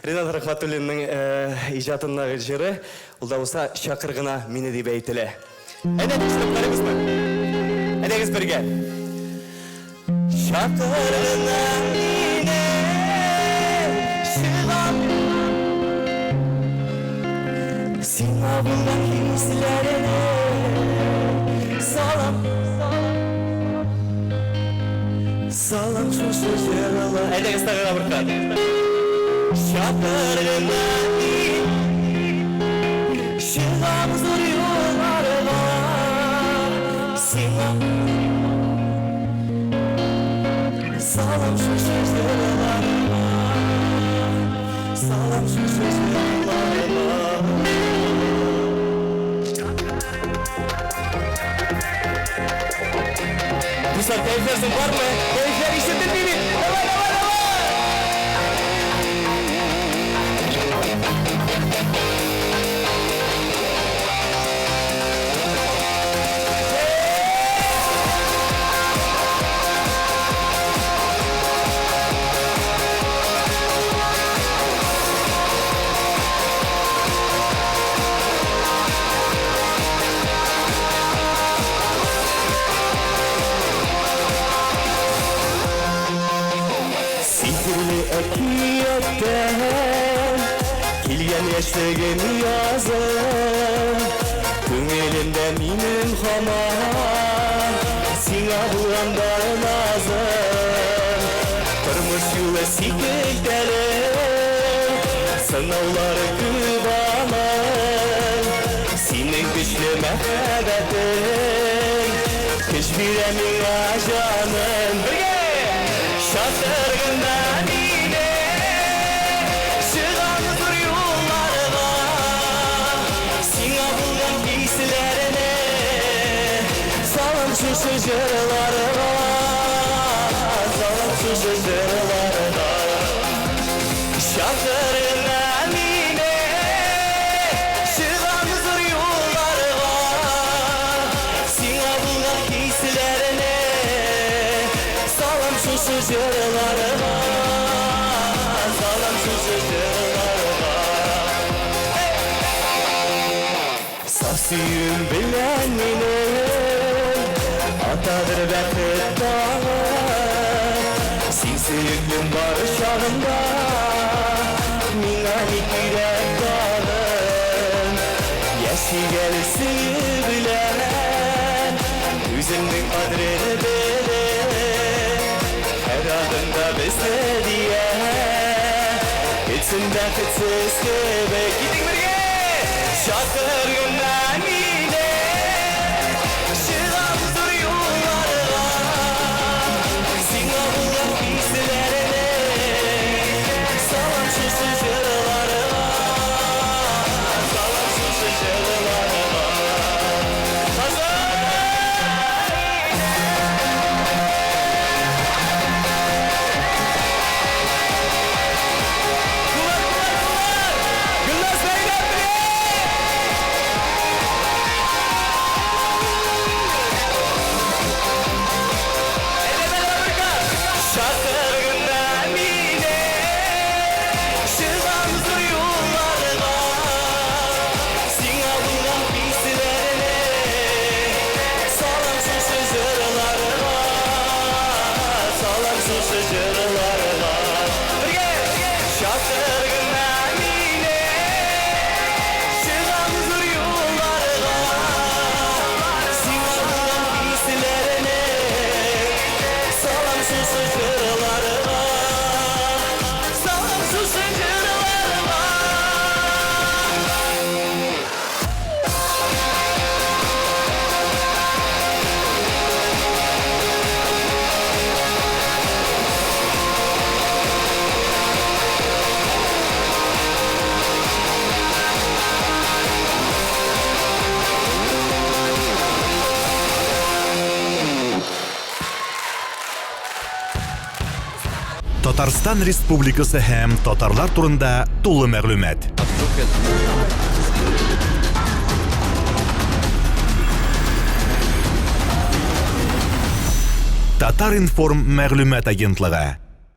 Ринат Рахматуллинның ижатындағы жыры, ол да болса шақырғына мені деп әйтілі. Әне түсініп қарыңыз ба? Әнеңіз бірге. Шақырғына мені шығам, сен абылған кейсілеріне салам. Салам шушы жырыла. Әнеңіз тағыға бұрқан. Şapırgına şıgam zor yollarına Sina salam şu sözlerine Salam şu sözlerine Bu saat keyiflersin var mı? Keyifler işletin beni. Akiyetten Kilgen eşlegin yazın Köngülümde minin hama Sina buğanda nazın Kırmış yılı sikekleri Sınavları gübanın Senin güçlü mehbetin Keşfiremin ajanın Şatırgından şu sözlerine Salam şu sözlerine Şarkırına mine Şıgan zor yollarına Sina bulgan giysilerine Salam şu sözlerine Salam şu sözlerine Sasıyım bilen mine Atadır bəxət dağı Sinsiyiklim barışağında Minalik yürək dağın Yaşı gəlisi bilən Üzümün adreni belə Hər adında bizdə diyə Etsin bəxitsiz göbək Gidin birgə Şakır gündən yine Şıram Татарстан Республикасы һәм татарлар турында тулы мәгълүмат. Татар информ мәгълүмат агентлыгы.